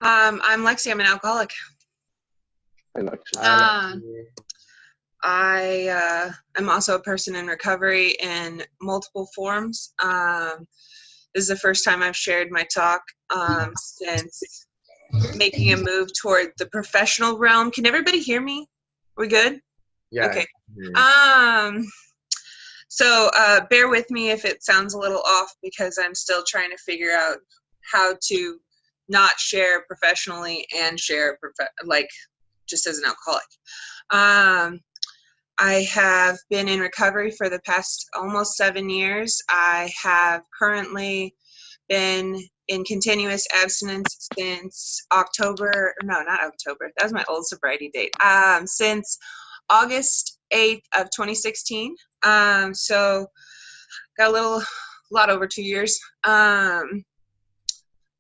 I'm Lexi. I'm an alcoholic. Hi, Lexi. I'm also a person in recovery in multiple forms. This is the first time I've shared my talk since making a move toward the professional realm. Can everybody hear me? We good? Yeah. Okay. So bear with me if it sounds a little off because I'm still trying to figure out how to not share professionally and share just as an alcoholic. I have been in recovery for the past almost 7 years. I have currently been in continuous abstinence since October, no, not October, that was my old sobriety date, since August 8th of 2016. So got a lot over 2 years.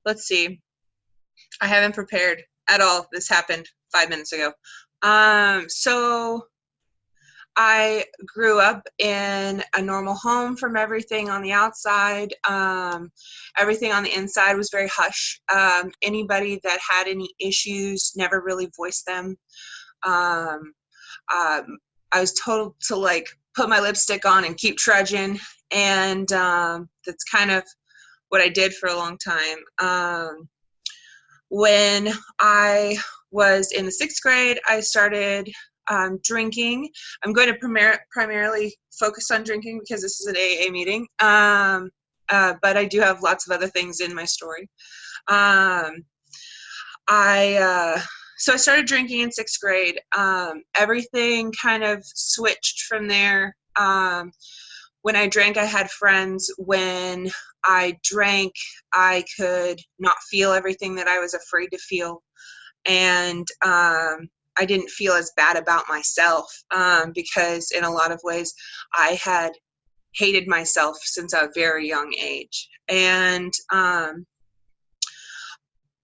Let's see. I haven't prepared at all. This happened 5 minutes ago. So I grew up in a normal home from everything on the outside. Everything on the inside was very hush. Anybody that had any issues never really voiced them. I was told to put my lipstick on and keep trudging. And that's kind of what I did for a long time. When I was in the 6th grade, I started drinking. I'm going to primarily focus on drinking because this is an AA meeting, but I do have lots of other things in my story. So I started drinking in 6th grade. Everything kind of switched from there. When I drank, I had friends. When I drank, I could not feel everything that I was afraid to feel. And I didn't feel as bad about myself because in a lot of ways I had hated myself since a very young age. And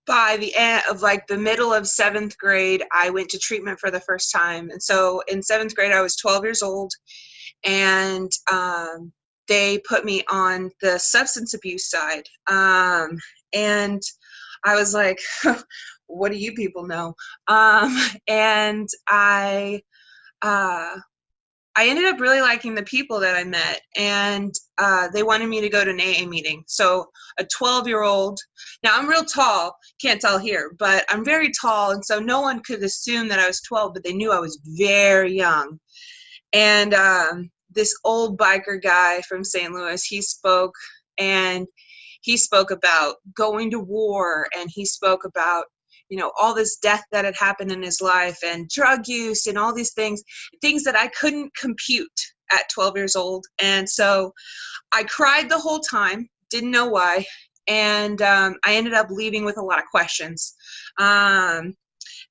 by the end of the middle of 7th grade, I went to treatment for the first time. And so in 7th grade, I was 12 years old. And they put me on the substance abuse side. And I was like, what do you people know? And I ended up really liking the people that I met, and they wanted me to go to an AA meeting. So a 12-year-old, now I'm real tall, can't tell here, but I'm very tall, and so no one could assume that I was 12, but they knew I was very young. And this old biker guy from St. Louis, he spoke about going to war, and he spoke about, all this death that had happened in his life and drug use and all these things that I couldn't compute at 12 years old. And so I cried the whole time, didn't know why. And I ended up leaving with a lot of questions that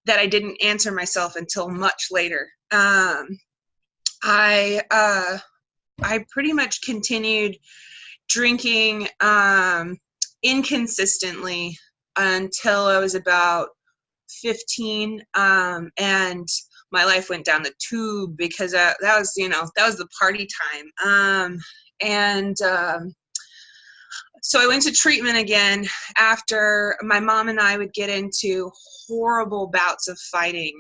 I didn't answer myself until much later. I pretty much continued drinking inconsistently until I was about 15, and my life went down the tube because that was the party time. So I went to treatment again after my mom and I would get into horrible bouts of fighting,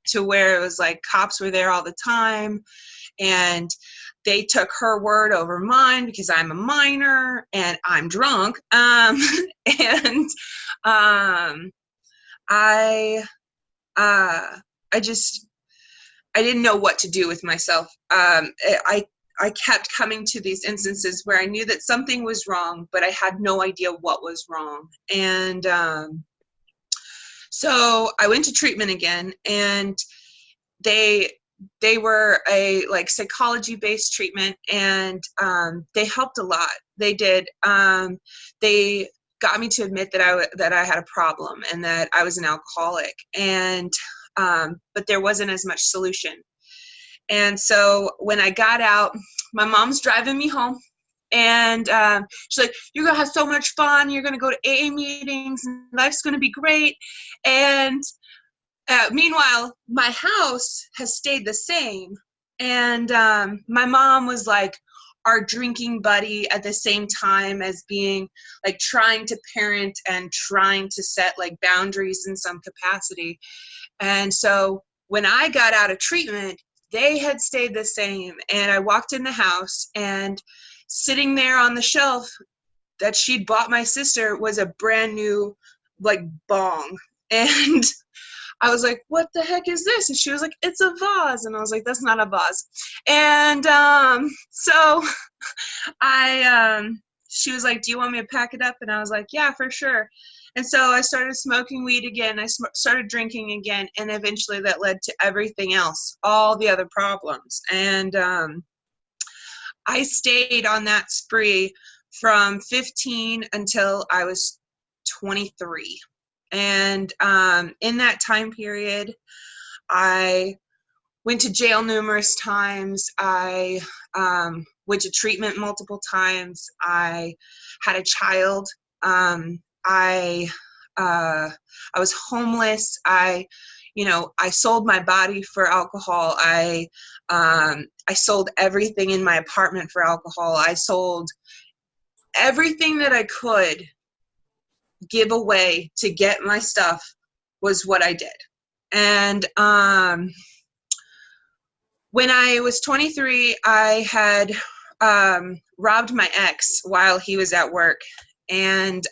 to where it was like cops were there all the time, and they took her word over mine because I'm a minor and I'm drunk. I didn't know what to do with myself. I kept coming to these instances where I knew that something was wrong, but I had no idea what was wrong. And so I went to treatment again, and they were a psychology-based treatment, and they helped a lot. They did. They got me to admit that I had a problem and that I was an alcoholic, and but there wasn't as much solution. And so when I got out, my mom's driving me home, and she's like, "You're gonna have so much fun. You're gonna go to AA meetings, and life's gonna be great." And meanwhile, my house has stayed the same. And my mom was like, our drinking buddy at the same time as being like trying to parent and trying to set like boundaries in some capacity. And so when I got out of treatment, they had stayed the same. And I walked in the house, and sitting there on the shelf that she'd bought my sister was a brand new like bong. And I was like, what the heck is this? And she was like, it's a vase. And I was like, that's not a vase. And so she was like, do you want me to pack it up? And I was like, yeah, for sure. And so I started smoking weed again. I started drinking again. And eventually that led to everything else, all the other problems. And I stayed on that spree from 15 until I was 23. And in that time period, I went to jail numerous times. I went to treatment multiple times. I had a child. I was homeless. I sold my body for alcohol. I sold everything in my apartment for alcohol. I sold everything that I could give away to get my stuff was what I did. And when I was 23, I had robbed my ex while he was at work. And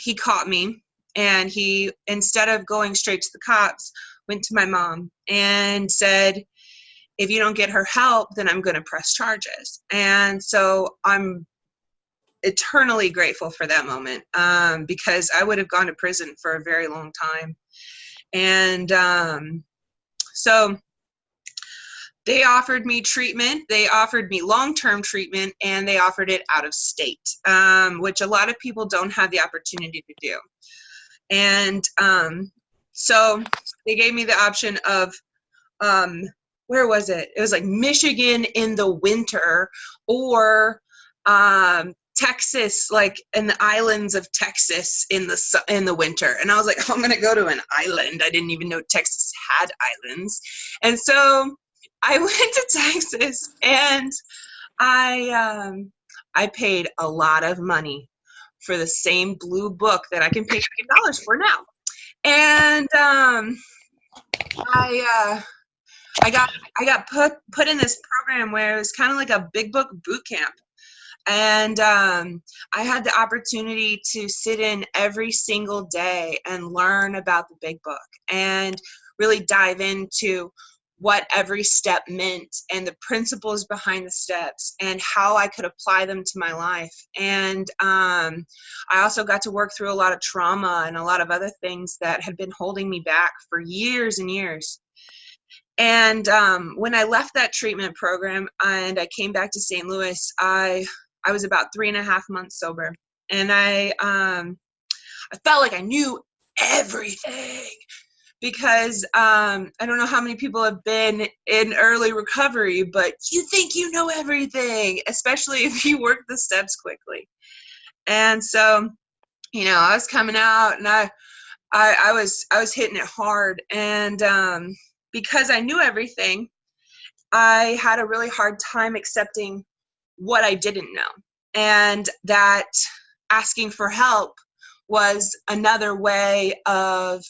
he caught me, and he, instead of going straight to the cops, went to my mom and said, if you don't get her help, then I'm going to press charges. And so I'm eternally grateful for that moment, because I would have gone to prison for a very long time. And so they offered me treatment. They offered me long-term treatment, and they offered it out of state, which a lot of people don't have the opportunity to do. And so they gave me the option of, where was it? It was like Michigan in the winter, or Texas, like in the islands of Texas in the winter. And I was like, oh, I'm going to go to an island. I didn't even know Texas had islands. And so I went to Texas, and I paid a lot of money for the same blue book that I can pay $50 for now. And I got put in this program where it was kind of like a big book boot camp. And I had the opportunity to sit in every single day and learn about the big book and really dive into what every step meant and the principles behind the steps and how I could apply them to my life. And I also got to work through a lot of trauma and a lot of other things that had been holding me back for years and years. And when I left that treatment program and I came back to St. Louis, I was about 3.5 months sober. And I felt like I knew everything, because I don't know how many people have been in early recovery, but you think you know everything, especially if you work the steps quickly. And so, I was coming out, and I was hitting it hard. And because I knew everything, I had a really hard time accepting what I didn't know, and that asking for help was another way of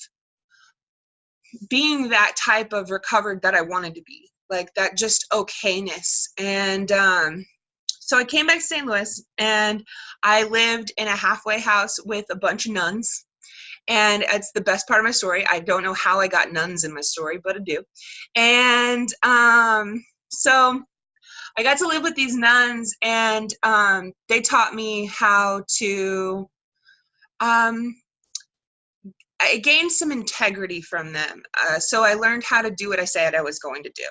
being that type of recovered that I wanted to be, like that just okayness. And so I came back to St. Louis, and I lived in a halfway house with a bunch of nuns. And it's the best part of my story. I don't know how I got nuns in my story, but I do. And so I got to live with these nuns, and they taught me how to, I gained some integrity from them. So I learned how to do what I said I was going to do.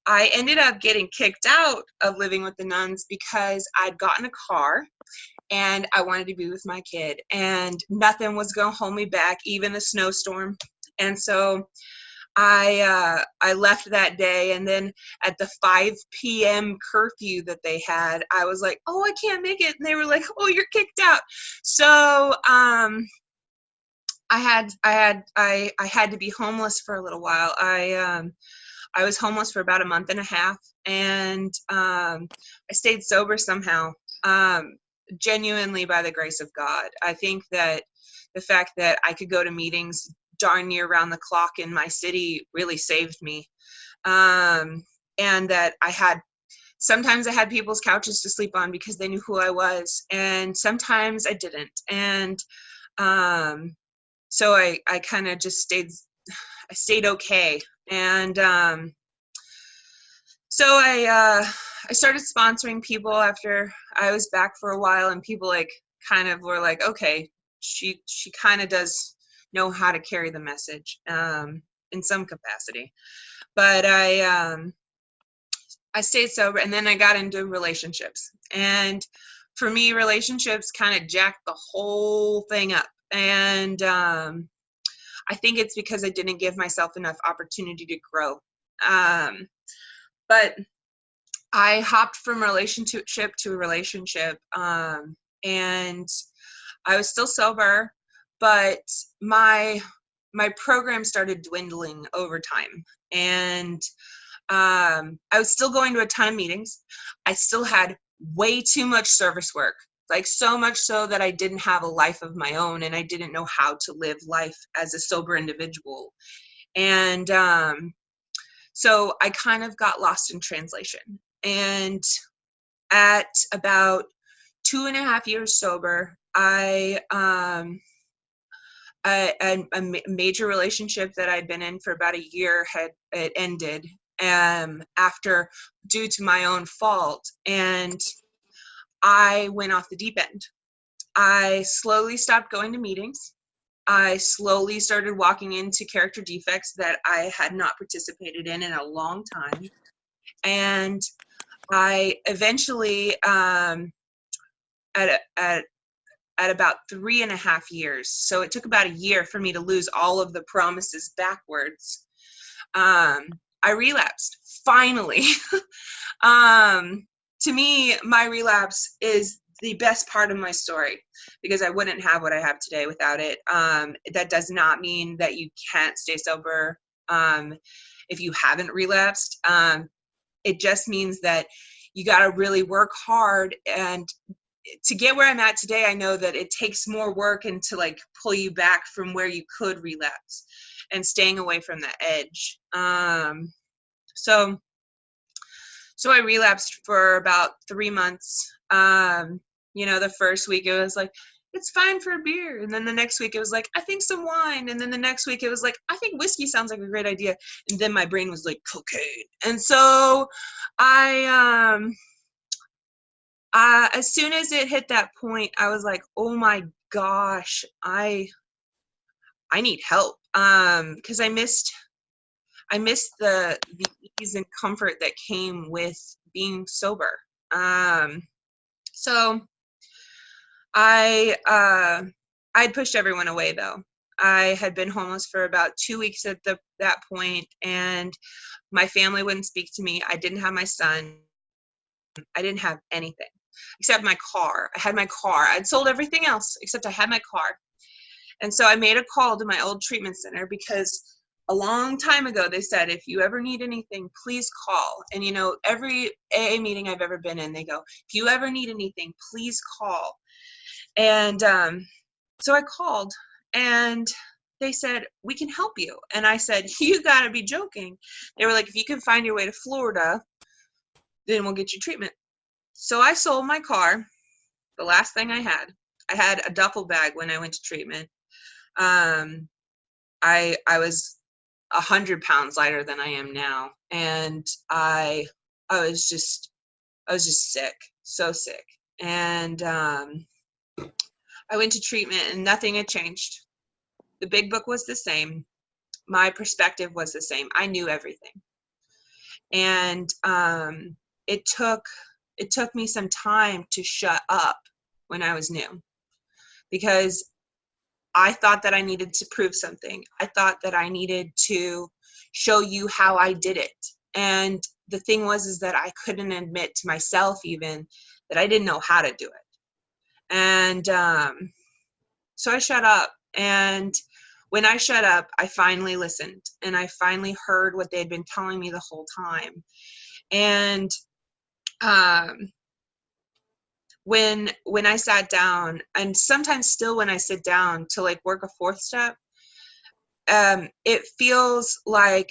I ended up getting kicked out of living with the nuns because I'd gotten a car and I wanted to be with my kid, and nothing was going to hold me back, even a snowstorm. And so I left that day, and then at the 5 p.m. curfew that they had, I was like, oh, I can't make it. And they were like, oh, you're kicked out. So I had to be homeless for a little while. I was homeless for about a month and a half, and I stayed sober somehow, genuinely by the grace of God. I think that the fact that I could go to meetings darn near around the clock in my city really saved me. And that sometimes I had people's couches to sleep on because they knew who I was, and sometimes I didn't. And so I kind of just stayed okay. And so I started sponsoring people after I was back for a while, and people like kind of were like, okay, she kind of does know how to carry the message in some capacity. But I stayed sober, and then I got into relationships. And for me, relationships kind of jacked the whole thing up. And I think it's because I didn't give myself enough opportunity to grow. But I hopped from relationship to relationship, and I was still sober, but my program started dwindling over time. And I was still going to a ton of meetings. I still had way too much service work, like so much so that I didn't have a life of my own, and I didn't know how to live life as a sober individual. And so I kind of got lost in translation. And at about 2.5 years sober, a major relationship that I'd been in for about a year it ended after, due to my own fault, and I went off the deep end. I slowly stopped going to meetings. I slowly started walking into character defects that I had not participated in a long time. And I eventually, at about 3.5 years, so it took about a year for me to lose all of the promises backwards, I relapsed, finally. To me, my relapse is the best part of my story, because I wouldn't have what I have today without it. That does not mean that you can't stay sober if you haven't relapsed. It just means that you got to really work hard. And to get where I'm at today, I know that it takes more work and to like pull you back from where you could relapse and staying away from the edge. So I relapsed for about 3 months. The first week it was like, it's fine for a beer. And then the next week it was like, I think some wine. And then the next week it was like, I think whiskey sounds like a great idea. And then my brain was like, cocaine. And so as soon as it hit that point, I was like, oh my gosh, I need help. Because I missed the ease and comfort that came with being sober. So I'd pushed everyone away, though. I had been homeless for about 2 weeks at that point, and my family wouldn't speak to me. I didn't have my son. I didn't have anything except my car. I had my car. I'd sold everything else except I had my car. And so I made a call to my old treatment center, because a long time ago they said, if you ever need anything, please call. And every AA meeting I've ever been in, they go, if you ever need anything, please call. And so I called, and they said, we can help you. And I said, you gotta be joking. They were like, if you can find your way to Florida, then we'll get you treatment. So I sold my car, the last thing I had. I had a duffel bag when I went to treatment. I was 100 pounds lighter than I am now, and I was just sick, so sick. And I went to treatment, and nothing had changed. The big book was the same. My perspective was the same. I knew everything. And it took me some time to shut up when I was new, because I thought that I needed to prove something. I thought that I needed to show you how I did it. And the thing was that I couldn't admit to myself even that I didn't know how to do it. And so I shut up. And when I shut up, I finally listened, and I finally heard what they had been telling me the whole time. And when I sat down, and sometimes still when I sit down to like work a fourth step, it feels like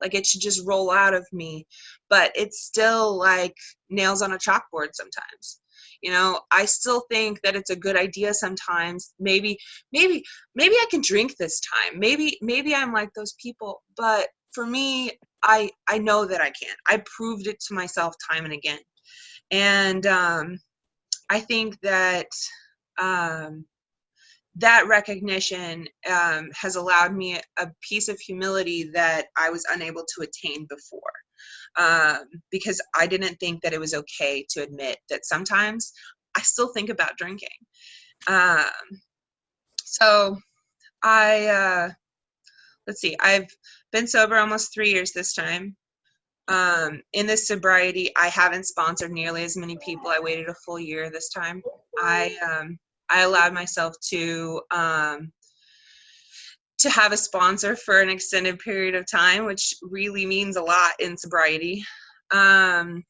it should just roll out of me, but it's still like nails on a chalkboard sometimes. You know, I still think that it's a good idea sometimes. Maybe I can drink this time. Maybe I'm like those people, but for me, I know that I can. I proved it to myself time and again. And I think that that recognition has allowed me a piece of humility that I was unable to attain before, because I didn't think that it was okay to admit that sometimes I still think about drinking. So let's see, I've been sober almost 3 years this time. In this sobriety, I haven't sponsored nearly as many people. I waited a full year this time. I allowed myself to have a sponsor for an extended period of time, which really means a lot in sobriety. And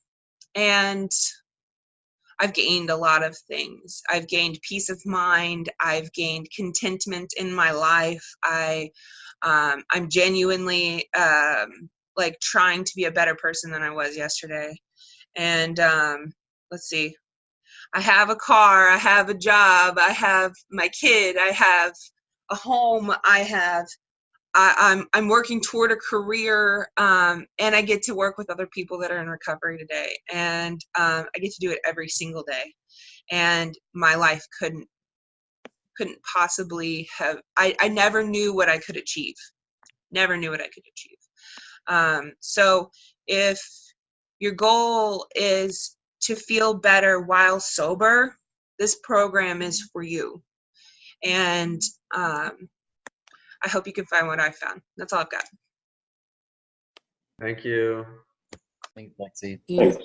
I've gained a lot of things. I've gained peace of mind. I've gained contentment in my life. I'm genuinely like trying to be a better person than I was yesterday. And let's see, I have a car, I have a job, I have my kid, I have a home, I'm working toward a career, and I get to work with other people that are in recovery today, and I get to do it every single day. And my life couldn't possibly have. I never knew what I could achieve. Never knew what I could achieve. So if your goal is to feel better while sober, this program is for you. And I hope you can find what I found. That's all I've got. Thank you. Thanks, Lexi. Thanks.